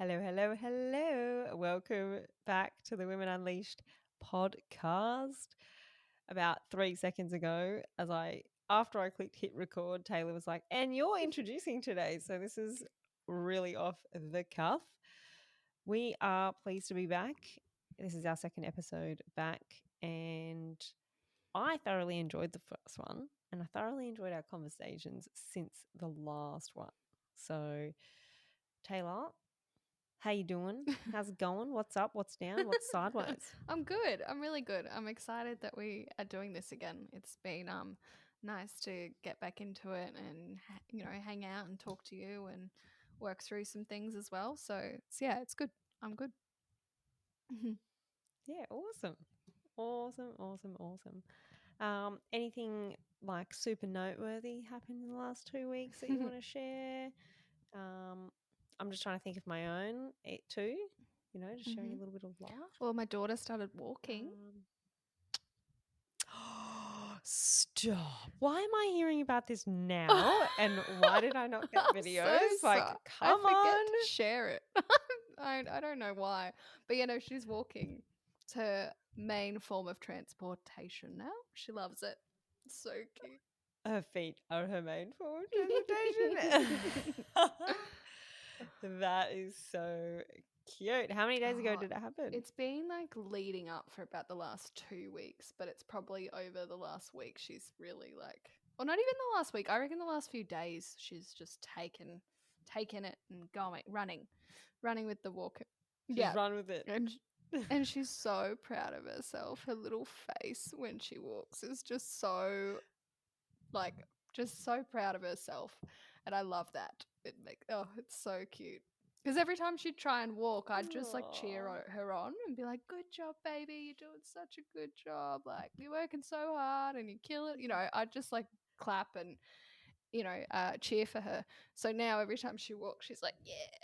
Hello, hello, hello. Welcome back to the Women Unleashed podcast. About 3 seconds ago, after I clicked hit record, Taylor was like, and you're introducing today. So this is really off the cuff. We are pleased to be back. This is our second episode back, and I thoroughly enjoyed the first one, and I thoroughly enjoyed our conversations since the last one. So, Taylor, how you doing? How's it going? What's up? What's down? What's sideways? I'm good. I'm really good. I'm excited that we are doing this again. It's been nice to get back into it and hang out and talk to you and work through some things as well. So it's good. I'm good. Yeah, awesome. Awesome. Anything like super noteworthy happened in the last 2 weeks that you want to share? I'm just trying to think of my own too, just sharing a little bit of life. Well, my daughter started walking. Stop. Why am I hearing about this now? And why did I not get videos? Sorry. Come I forget on. to share it. I don't know why. But she's walking. It's her main form of transportation now. She loves it. It's so cute. Her feet are her main form of transportation. That is so cute. How many days ago did it happen? It's been like leading up for about the last 2 weeks, but it's probably over the last week she's really or not even the last week. I reckon the last few days she's just taken it and running with the walker. Just run with it. And she's so proud of herself. Her little face when she walks is just so proud of herself, and I love that. It's so cute. Because every time she'd try and walk, I'd just cheer her on and be like, "Good job, baby! You're doing such a good job. Like you're working so hard and you kill it." I'd just clap and cheer for her. So now every time she walks, she's like, "Yeah."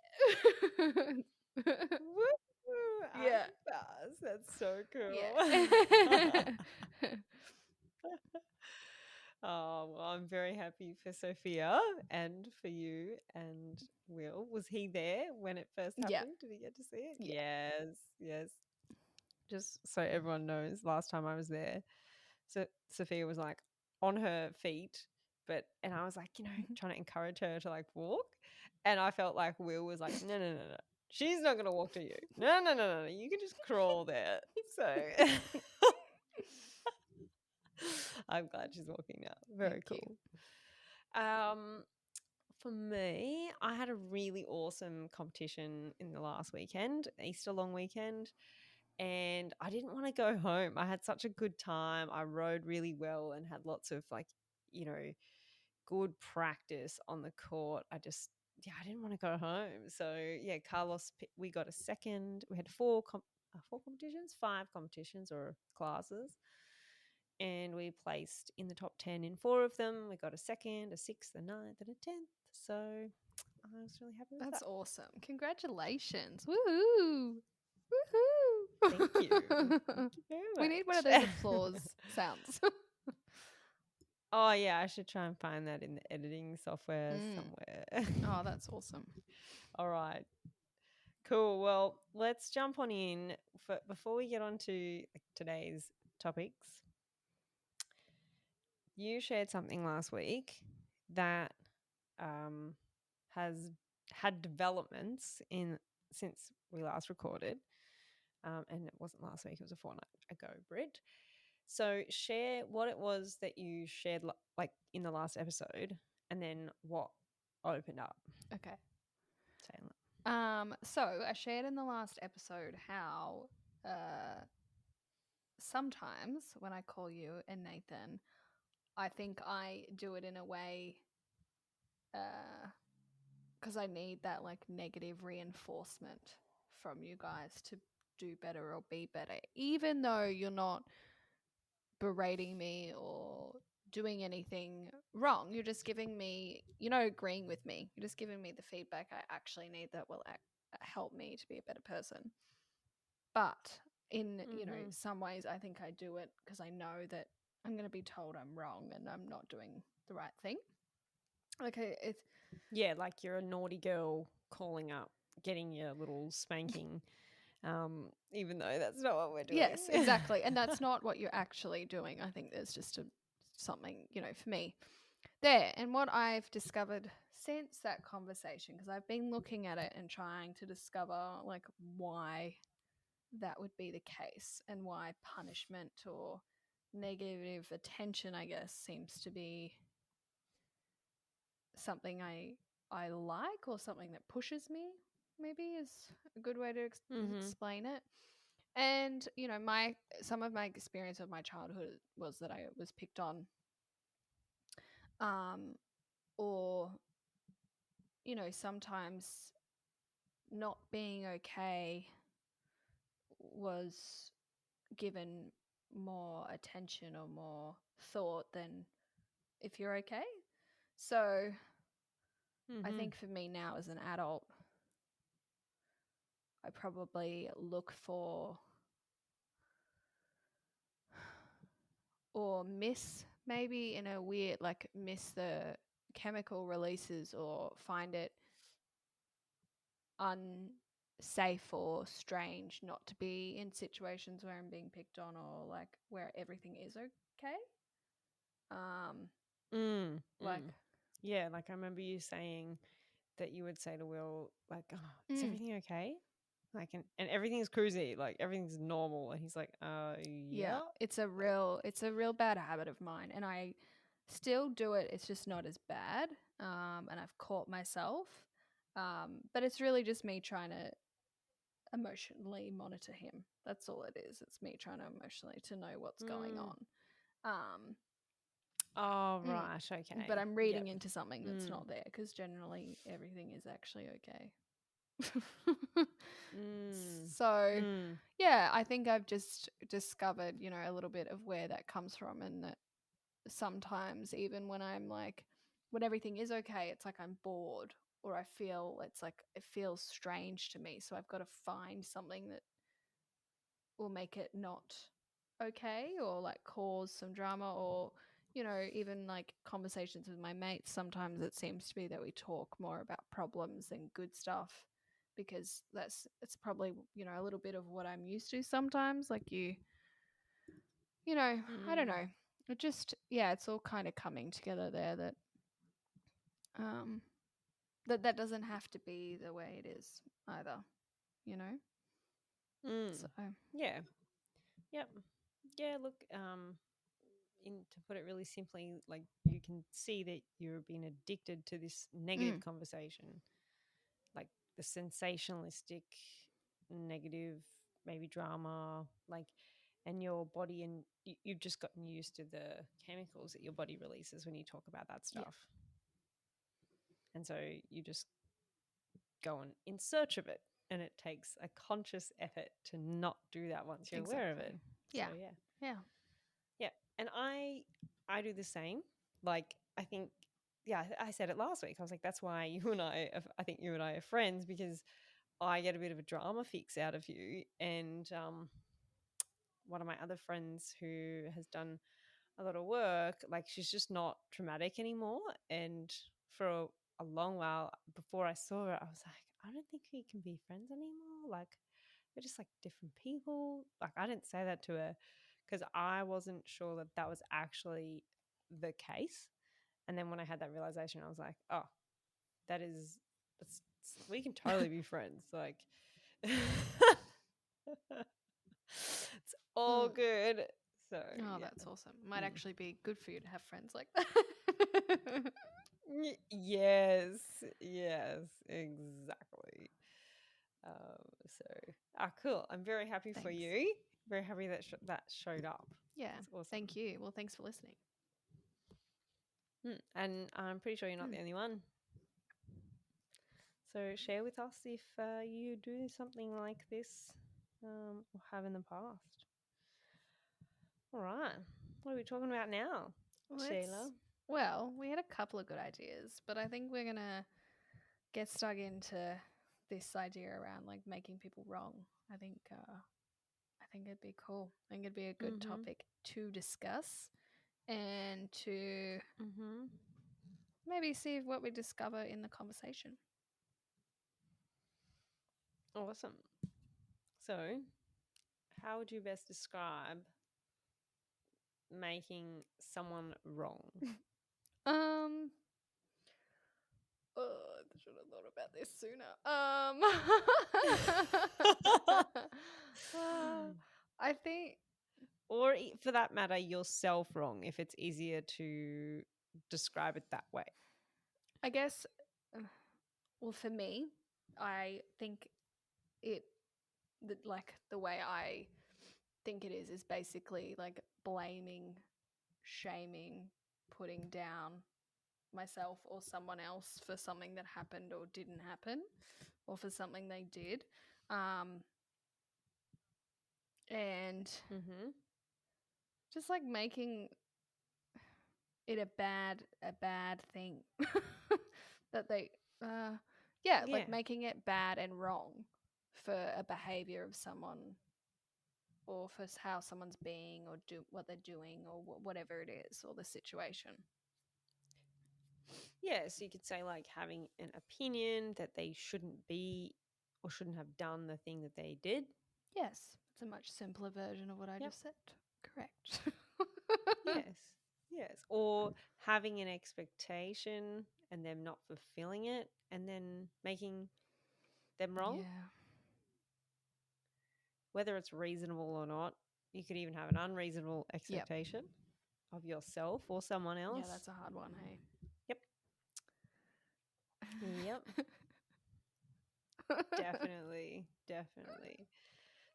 Woo! Yeah. That's so cool. Yeah. Oh, well, I'm very happy for Sophia and for you and Will. Was he there when it first happened? Yeah. Did he get to see it? Yeah. Yes. Just so everyone knows, last time I was there, so Sophia was on her feet, and I was trying to encourage her to walk, and I felt like Will was no. She's not going to walk to you. No. You can just crawl there. So I'm glad she's walking now. Very cool. For me, I had a really awesome competition in the last weekend, Easter long weekend, and I didn't want to go home. I had such a good time. I rode really well and had lots of good practice on the court. I didn't want to go home. So Carlos, we got a second. We had four competitions, 5 competitions or classes, and we placed in the top 10 in 4 of them. We got a second, a 6th, a 9th, and a 10th. So I was really happy with that. That's awesome. Congratulations. Woohoo. Woohoo. Thank you. Thank you very much. We need one of those applause sounds. Oh, yeah, I should try and find that in the editing software somewhere. Oh, that's awesome. All right. Cool. Well, let's jump on in. Before we get on to today's topics, you shared something last week that has had developments since we last recorded. And it wasn't last week, it was a fortnight ago, Britt. So share what it was that you shared in the last episode, and then what opened up. Okay. Taylor. So I shared in the last episode how sometimes when I call you and Nathan, I think I do it in a way because I need that negative reinforcement from you guys to do better or be better, even though you're not berating me or doing anything wrong. You're just giving me, agreeing with me. You're just giving me the feedback I actually need that will help me to be a better person. But in, some ways, I think I do it because I know that I'm going to be told I'm wrong and I'm not doing the right thing. Yeah, like you're a naughty girl calling up getting your little spanking, even though that's not what we're doing. Yes, exactly. And that's not what you're actually doing. I think there's just something, for me there. And what I've discovered since that conversation, because I've been looking at it and trying to discover like why that would be the case and why punishment or negative attention, I guess, seems to be something I like, or something that pushes me, maybe is a good way to explain it. And my some of my experience of my childhood was that I was picked on, um or sometimes not being okay was given more attention or more thought than if you're okay. So I Mm-hmm. think for me now as an adult, I probably look for or miss, maybe in a weird, like miss the chemical releases, or find it unsafe or strange not to be in situations where I'm being picked on, or like where everything is okay. Um, Mm, like, mm. Yeah, like I remember you saying that you would say to Will, like, "Oh, is mm, everything okay?" Like, and everything's cruisy, like everything's normal, and he's like, yeah, yeah." Like, it's a real bad habit of mine, and I still do it. It's just not as bad. And I've caught myself. But it's really just me trying to emotionally monitor him. That's all it is. It's me trying to emotionally to know what's going mm. on. Um, Oh, mm, right, but okay, I'm reading yep. into something that's Mm, not there, because generally everything is actually okay. mm, So, mm, yeah, I think I've just discovered, a little bit of where that comes from, and that sometimes even when I'm like, when everything is okay, it's like I'm bored, or I feel it's like it feels strange to me. So I've got to find something that will make it not okay, or like cause some drama, or even like conversations with my mates, sometimes it seems to be that we talk more about problems than good stuff, because it's probably a little bit of what I'm used to sometimes, like I don't mm, know, it just, yeah, it's all kind of coming together there, that um that doesn't have to be the way it is either, you know mm. so Yeah, yep. Yeah, look, to put it really simply, like you can see that you're being addicted to this negative mm, conversation, like the sensationalistic, negative, maybe drama, like, and your body, and you've just gotten used to the chemicals that your body releases when you talk about that yeah, stuff. And so you just go on in search of it. And it takes a conscious effort to not do that once you're aware of exactly, it. So yeah, yeah. yeah, Yeah. And I do the same. Like I think yeah, I said it last week. I was like, that's why I think you and I are friends, because I get a bit of a drama fix out of you. And one of my other friends who has done a lot of work, like she's just not traumatic anymore. And for a long while before I saw her, I was like, I don't think we can be friends anymore. Like we're just like different people. Like I didn't say that to her because I wasn't sure that that was actually the case. And then when I had that realization, I was like, oh, that is, we can totally be friends. Like, it's all mm. good. So, Oh, yeah. that's awesome. Might Mm. actually be good for you to have friends like that. Yes, yes, exactly. So, cool. I'm very happy for Thanks. you. Very happy that that showed up. Yeah, That's awesome. thank you. Well, thanks for listening. And I'm pretty sure you're not Mm. the only one. So share with us if you do something like this or have in the past. All right. What are we talking about now, Sheila? We had a couple of good ideas, but I think we're gonna get stuck into this idea around like making people wrong. I think it'd be cool. I think it'd be a good Mm-hmm. topic to discuss, and to Mm-hmm. maybe see what we discover in the conversation. Awesome. So, how would you best describe making someone wrong? Um, oh, I should have thought about this sooner. Uh, I think Or for that matter, yourself wrong if it's easier to describe it that way. I guess, uh, well, for me, I think it, like the way I think it is basically like blaming, shaming, putting down myself or someone else for something that happened or didn't happen, or for something they did. Um, and Mm-hmm. just like making it a bad thing that they yeah, Yeah. like making it bad and wrong for a behavior of someone, or for how someone's being, or do what they're doing, or whatever it is, or the situation. Yeah. So you could say, like, having an opinion that they shouldn't be or shouldn't have done the thing that they did. Yes, it's a much simpler version of what I Yep. just said. Correct. Yes. Yes. Or having an expectation and them not fulfilling it and then making them wrong, Yeah. whether it's reasonable or not. You could even have an unreasonable Yep. expectation of yourself or someone Yeah, else. that's a hard one, hey. Yep. Yep. Definitely. Definitely.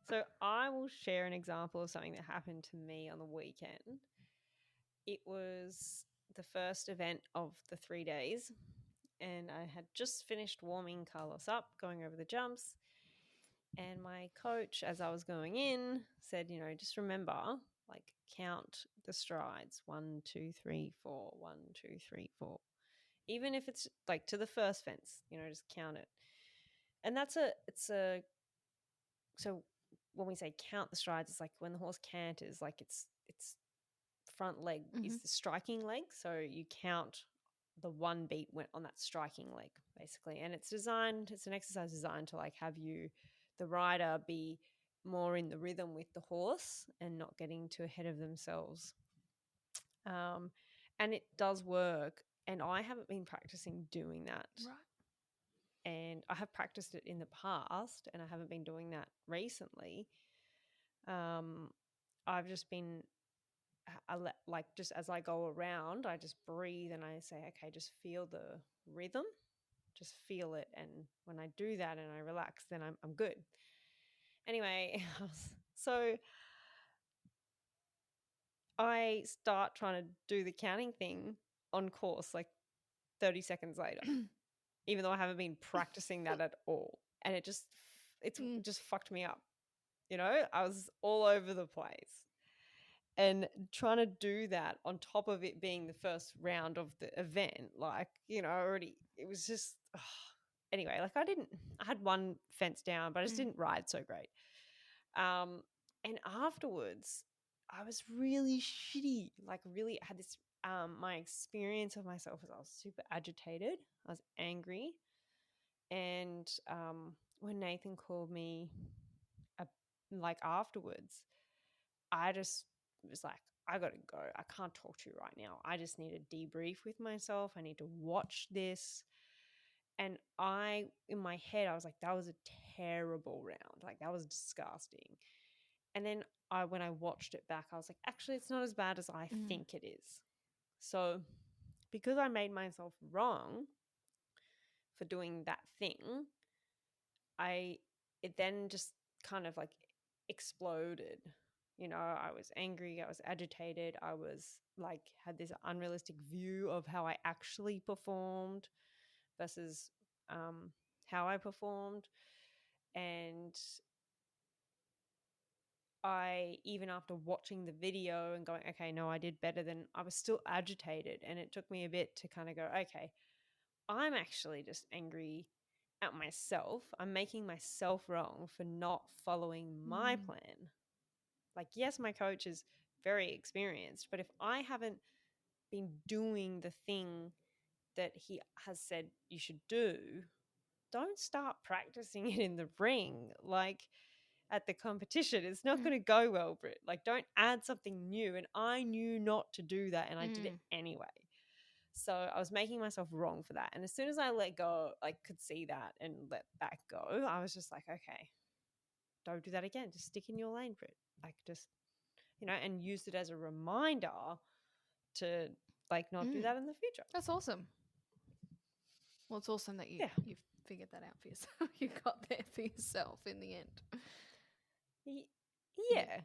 So I will share an example of something that happened to me on the weekend. It was the first event of the 3 days, and I had just finished warming Carlos up, going over the jumps. And my coach, as I was going in, said, just remember, like, count the strides 1, 2, 3, 4, 1, 2, 3, 4. Even if it's like to the first fence, just count it. And so when we say count the strides, it's like when the horse canters, like it's front leg Hmm. is the striking leg. So you count the one beat went on that striking leg, basically. And it's an exercise designed to like have the rider, be more in the rhythm with the horse and not getting too ahead of themselves. Um, and it does work. And I haven't been practicing doing that. Right. And I have practiced it in the past and I haven't been doing that recently. Um, I've just been like just as I go around, I just breathe and I say, okay, just feel the rhythm, just feel it. And when I do that and I relax, then I'm good. Anyway, so I start trying to do the counting thing on course like 30 seconds later, even though I haven't been practicing that at all. And it Mm. just fucked me up. I was all over the place. And trying to do that on top of it being the first round of the event, like, already, it was just, anyway, like I had one fence down, but I just Mm. didn't ride so great. And afterwards, I was really shitty, like really I had this, my experience of myself was I was super agitated. I was angry. And when Nathan called me, uh, like afterwards, I just was like, I got to go. I can't talk to you right now. I just need to debrief with myself. I need to watch this. And in my head, I was like, that was a terrible round. Like, that was disgusting. And then when I watched it back, I was like, actually, it's not as bad as I Mm. think it is. So, because I made myself wrong for doing that thing, it then just kind of like exploded. I was angry, I was agitated, I was like had this unrealistic view of how I actually performed versus how I performed. And I, even after watching the video and going, okay, no, I did better than, I was still agitated. And it took me a bit to kind of go, okay, I'm actually just angry at myself. I'm making myself wrong for not following my Mm. plan. Like, yes, my coach is very experienced, but if I haven't been doing the thing that he has said you should do, don't start practicing it in the ring. Like, at the competition, it's not going to go well, Britt. Like, don't add something new. And I knew not to do that, and I did it anyway. So I was making myself wrong for that. And as soon as I let go, like, could see that and let that go, I was just like, okay, don't do that again. Just stick in your lane, Britt. Like, just, and use it as a reminder to, like, not do that in the future. That's awesome. Well, it's awesome that you've figured that out for yourself. You got there for yourself in the end. Yeah.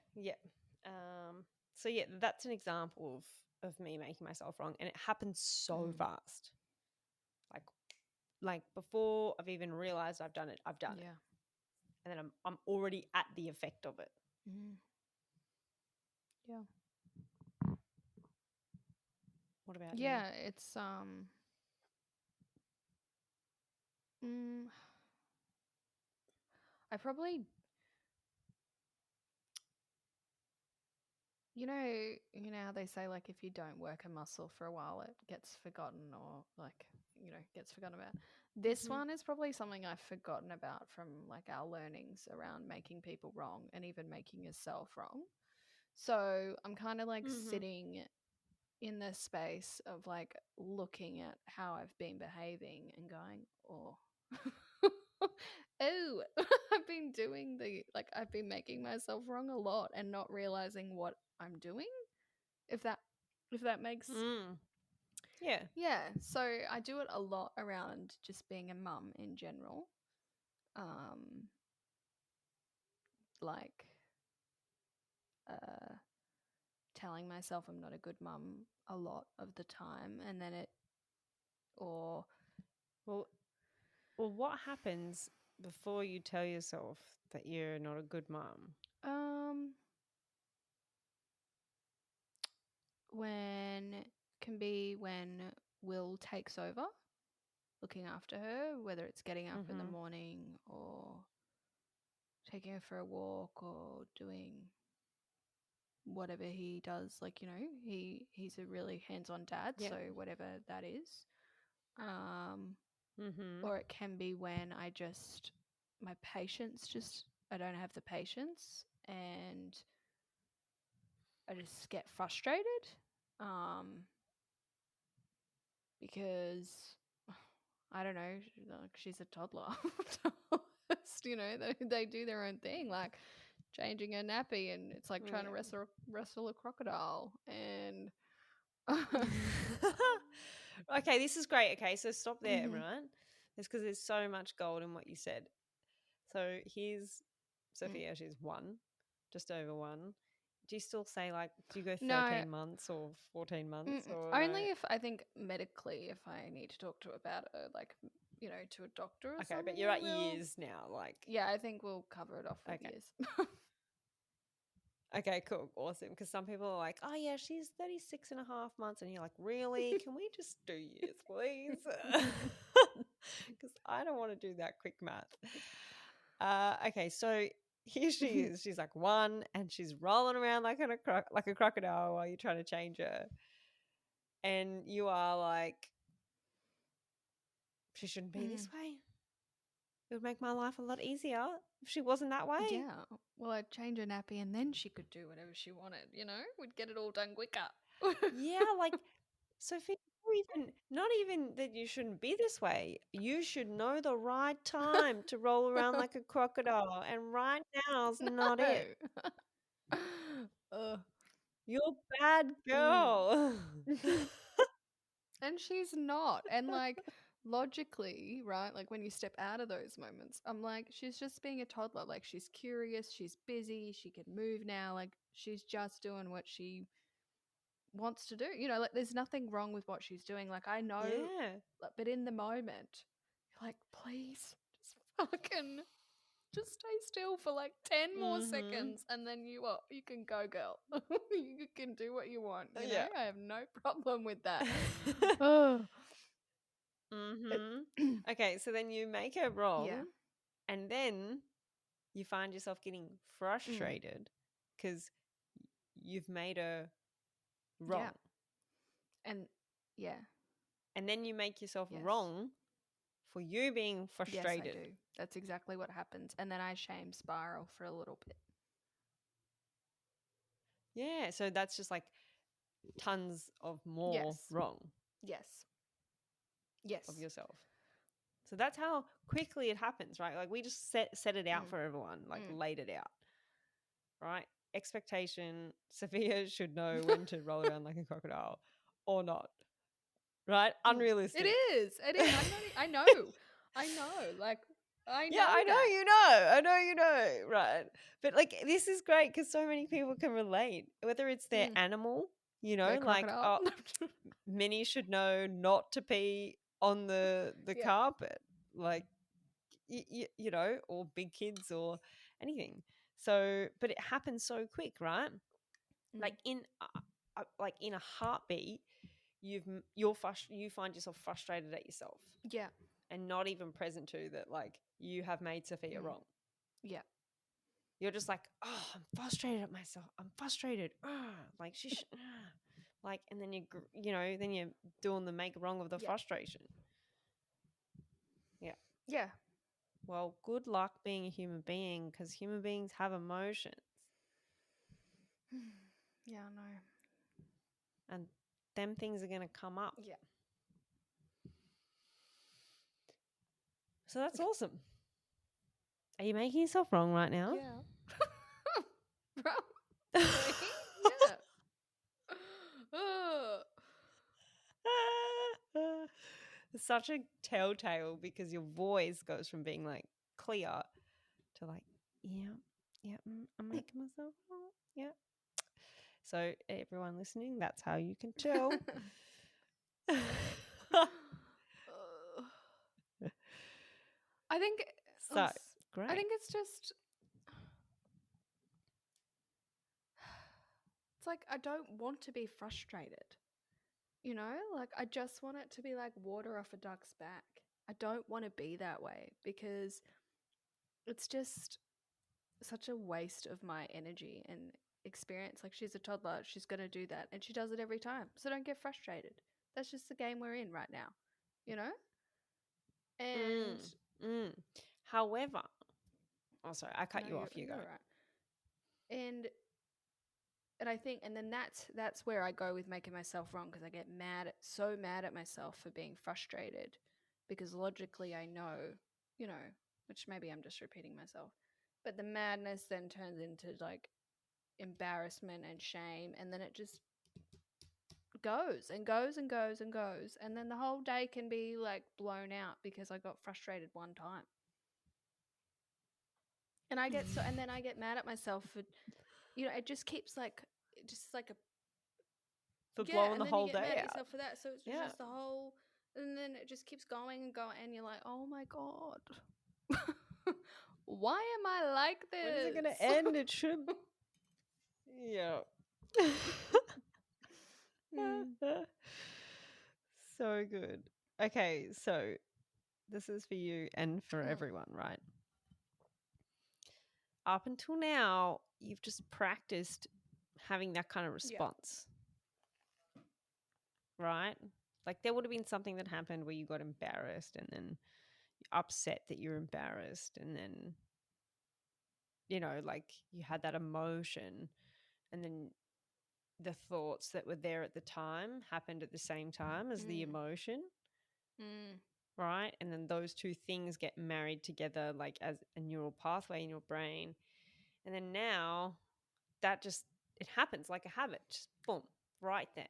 So yeah, that's an example of me making myself wrong, and it happens so fast. Like before I've even realized I've done it, I've done it, and then I'm already at the effect of it. Yeah. What about you? Yeah, it's I probably, you know how they say, like, if you don't work a muscle for a while, it gets forgotten, or like, gets forgotten about. This one is probably something I've forgotten about from, like, our learnings around making people wrong and even making yourself wrong. So I'm kind of like sitting in the space of, like, looking at how I've been behaving and going, oh, oh, I've been doing I've been making myself wrong a lot and not realizing what I'm doing. If that makes Yeah. Yeah. So I do it a lot around just being a mum in general. Like telling myself I'm not a good mum a lot of the time, and then Well, what happens before you tell yourself that you're not a good mom? when Will takes over looking after her, whether it's getting up in the morning or taking her for a walk or doing whatever he does. Like, he's a really hands-on dad, so whatever that is. Or it can be when my patience I don't have the patience, and I just get frustrated because I don't know, like, she's a toddler. They do their own thing, like changing a nappy, and it's like trying to wrestle a crocodile. And okay, this is great. Okay, so stop there, everyone. It's because there's so much gold in what you said. So here's Sophia. She's 1, just over 1. Do you still say, like, do you go 13 months or 14 months? Or only if I think medically, if I need to talk to about it, like, to a doctor or something. Okay, but you're at years now. Like, yeah, I think we'll cover it off with years. Okay, cool. Awesome. Because some people are like, oh, yeah, she's 36 and a half months. And you're like, really? Can we just do years, please? Because I don't want to do that quick math. Okay, so here she is. She's like 1, and she's rolling around like a crocodile while you're trying to change her. And you are like, she shouldn't be this way. It would make my life a lot easier if she wasn't that way. Yeah. Well, I'd change her nappy and then she could do whatever she wanted, We'd get it all done quicker. Yeah, like, Sophie, not even that you shouldn't be this way. You should know the right time to roll around like a crocodile, and right now's not it. You're a bad girl. And she's not. And, like, logically, right? Like, when you step out of those moments, I'm like, she's just being a toddler. Like, she's curious, she's busy, she can move now. Like, she's just doing what she wants to do. Like, there's nothing wrong with what she's doing. Like, I know, Yeah. but in the moment, you're like, please, just stay still for like 10 more seconds, and then you can go, girl. You can do what you want. Yeah. I have no problem with that. Okay, so then you make her wrong, Yeah. and then you find yourself getting frustrated because you've made her wrong. Yeah. And yeah. And then you make yourself Yes. wrong for you being Yes, frustrated. I do. That's exactly what happens. And then I shame spiral for a little bit. Yeah, so that's just like tons of more Yes. wrong Yes. of Yes. yourself. So that's how quickly it happens, right? Like we just set it out Mm. for everyone, like Mm. laid it out, right? Expectation. Sophia should know when to roll around like a crocodile or not, right? It Unrealistic. is. It is. I know. I know. Like, I Yeah, know I know that. you know. I know you know, right? But like this is great because so many people can relate. Whether it's their Mm. animal, The like crocodile. Minnie should know not to pee on the Yeah. carpet, like or big kids or anything. So, but it happens so quick, right? Mm. Like in a heartbeat, you find yourself frustrated at yourself Yeah. and not even present to that, like you have made Sophia Mm. wrong. Yeah. You're just like, oh, I'm frustrated at myself. I'm frustrated. Like like, and then then you're doing the make wrong of the Yeah. frustration. Yeah. Yeah. Well, good luck being a human being because human beings have emotions Yeah, I know. and them things are going to come up. Yeah. So that's awesome. Are you making yourself wrong right now? Yeah. Probably. Yeah. It's such a telltale because your voice goes from being like clear to like, yeah, yeah, I'm making myself wrong. Yeah. So everyone listening, that's how you can tell. I think So I great. think it's just it's like I don't want to be frustrated. You know, like I just want it to be like water off a duck's back. I don't want to be that way because it's just such a waste of my energy and experience. Like she's a toddler, she's going to do that and she does it every time. So don't get frustrated. That's just the game we're in right now, you know? And Mm, mm. However, oh sorry, I no, cut you off. You go. you're right. And I think and then that's where I go with making myself wrong because I get so mad at myself for being frustrated because logically I know, you know, which maybe I'm just repeating myself. But the madness then turns into like embarrassment and shame and then it just goes and goes and goes and goes and then the whole day can be like blown out because I got frustrated one time. And then I get mad at myself for it just keeps like just like a For yeah, blowing and the then you whole get mad day at out. yourself for that. So it's Yeah. just the whole, and then it just keeps going and going, and you're like, oh my god, why am I like When is it going to this? end? It should. Yeah. Mm. So good. Okay, so this is for you and for Mm. everyone, right? Up until now, you've just practiced having that kind of Yeah. response, right? Like there would have been something that happened where you got embarrassed and then upset that you're embarrassed and then like you had that emotion and then the thoughts that were there at the time happened at the same time as the Mm. emotion, Mm. right? And then those two things get married together like as a neural pathway in your brain. And then now that just it happens like a habit, just boom, right there.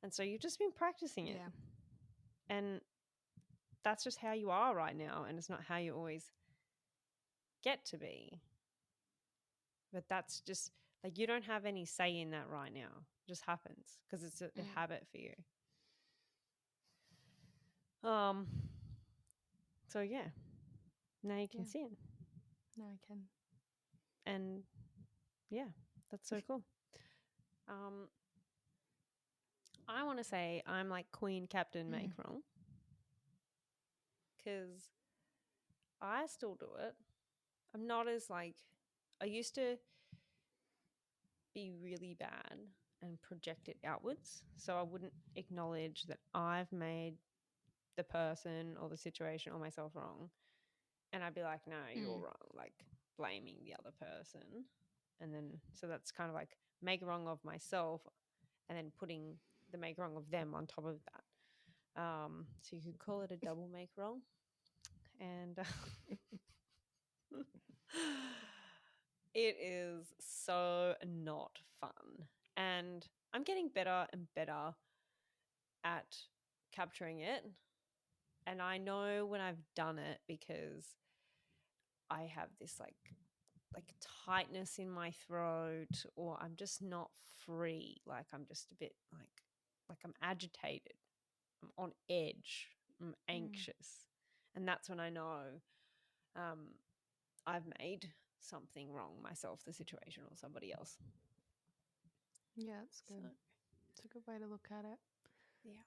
And so you've just been practicing it. Yeah. And that's just how you are right now. And it's not how you always get to be. But that's just like you don't have any say in that right now. It just happens because it's a Mm. habit for you. Um so yeah. Now you can Yeah. see it. No, I can. And yeah, that's so cool. Um I want to say I'm like Queen Captain Make Mm. Wrong because I still do it. I'm not as like I used to be really bad and project it outwards. So I wouldn't acknowledge that I've made the person or the situation or myself wrong. And I'd be like, no, you're Mm. wrong, like blaming the other person. And then, so that's kind of like make wrong of myself and then putting the make wrong of them on top of that. So you could call it a double make wrong. And it is so not fun. And I'm getting better and better at capturing it. And I know when I've done it like I have this like tightness in my throat, or I'm just not free. Like I'm just a bit like I'm agitated. I'm on edge. I'm Mm. anxious. And that's when I know um, I've made something wrong, myself, the situation, or somebody else. Yeah, that's So, good. It's a good way to look at it. yeah.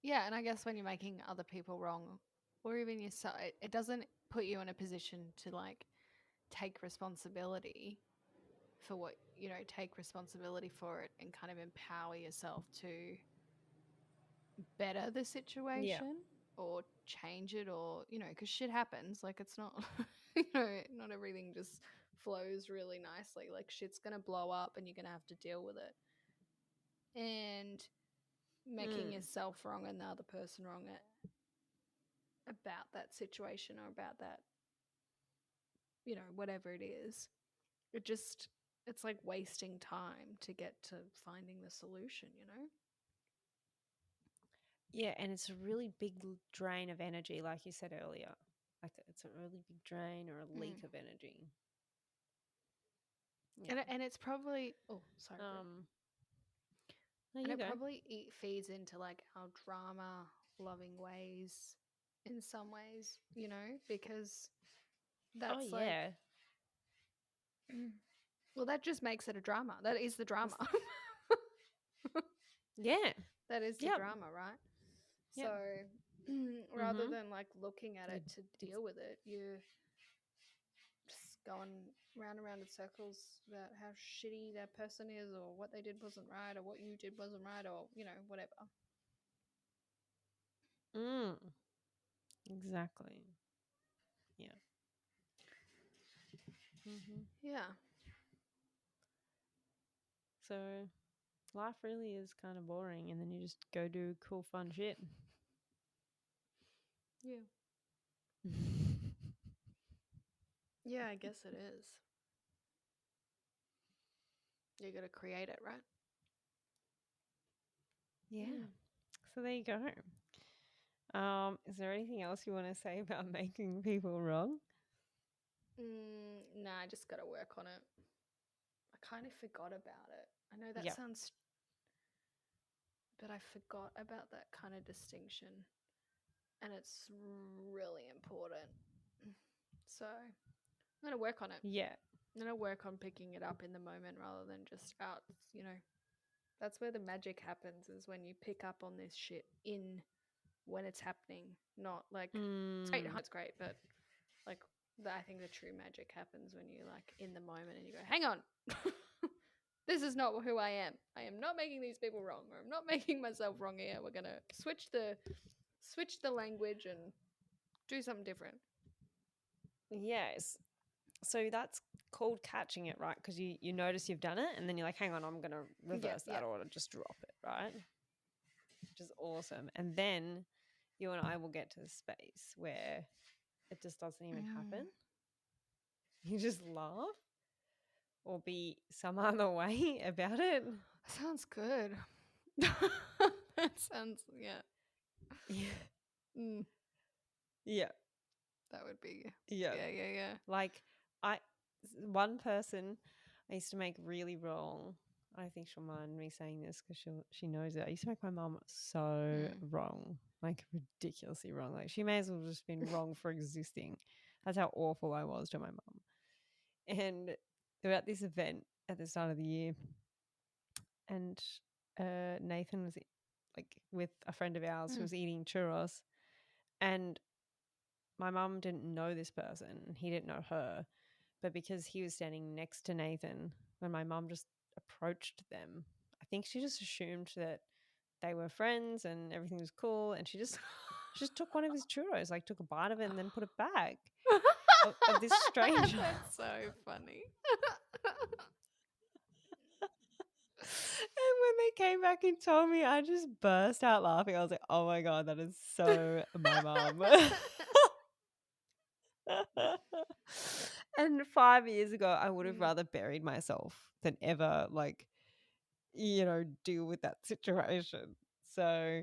Yeah, and I guess when you're making other people wrong, or even yourself, it doesn't put you in a position to like take responsibility for what, take responsibility for it and kind of empower yourself to better the Yeah. situation or change it, or, because shit happens. Like, it's not, not everything just flows really nicely. Like, shit's going to blow up and you're going to have to deal with it. And making Mm. yourself wrong and the other person wrong about that situation or about that, whatever it is, it's like wasting time to get to finding the solution. Yeah. And it's a really big drain of energy, like you said earlier. Like it's a really big drain or a leak Mm. of energy. Yeah. And it's probably, oh, sorry, Britt. No, And you it go. probably feeds into like our drama loving ways in some ways, because Oh, that's like, yeah. well, that just makes it a drama. That is the drama. That's, yeah. That is the Yep. drama, right? Yep. So rather Mm-hmm. than like looking at it to It's, deal with it, you're just going round and round in circles about how shitty that person is, or what they did wasn't right, or what you did wasn't right, or, whatever. mm, exactly. Yeah. Mm-hmm. Yeah. So life really is kind of boring, and then you just go do cool, fun shit. Yeah. Yeah, I guess it is. You got to create it, right? Yeah. Mm. So there you go. Is there anything else you want to say about making people wrong? Nah, I just got to work on it. I kind of forgot about it. I know that Yeah. sounds, but I forgot about that kind of distinction. And it's really important. So I'm going to work on it. Yeah. I'm going to work on picking it up in the moment rather than just out, That's where the magic happens, is when you pick up on this shit in when it's happening. Not like, Mm. it's great, but like, I think the true magic happens when you're like in the moment and you go, hang on. This is not who I am. I am not making these people wrong, or I'm not making myself wrong here. We're going to switch the language and do something different. Yes. So that's called catching it, right? Because you notice you've done it, and then you're like, hang on, I'm going to reverse that Yeah. or just drop it, right? Which is awesome. And then you and I will get to the space where it just doesn't even happen. You just laugh or be some other way about it. Sounds good. That sounds, yeah. Yeah. Mm, Yeah. that would be, Yeah. yeah. Like one person I used to make really wrong. I think she'll mind me saying this because she knows it. I used to make my mum so wrong, like ridiculously wrong. Like she may as well have just been wrong for existing. That's how awful I was to my mum. And they're at this event at the start of the year, and Nathan was like with a friend of ours who was eating churros, and my mum didn't know this person, and he didn't know her, but because he was standing next to Nathan, when my mum just approached them, I think she just assumed that they were friends and everything was cool. And she just took one of his churros, like took a bite of it and then put it back of this stranger. That's so funny. And when they came back and told me, I just burst out laughing. I was like, oh my God, that is so my mum. And 5 years ago, I would have rather buried myself than ever, like, deal with that situation. So,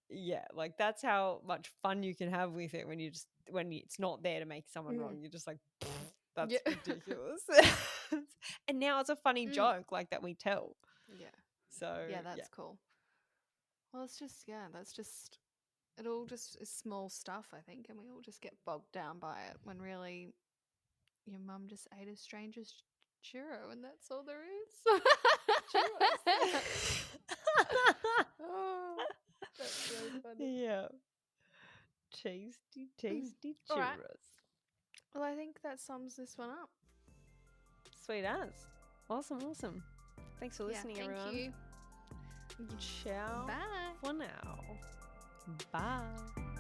yeah, like that's how much fun you can have with it when it's not there to make someone wrong. You're just like, that's Yeah. ridiculous. And now it's a funny joke like that we tell. Yeah. So Yeah, that's cool. Well, it's just, it all just is small stuff, I think, and we all just get bogged down by it when really your mum just ate a stranger's churro and that's all there is. Churros. Oh, that's so funny. Yeah. Tasty, tasty All churros. right. Well, I think that sums this one up. Sweet as. Awesome. Thanks for listening, thank everyone. you. Ciao Bye. for now. Bye.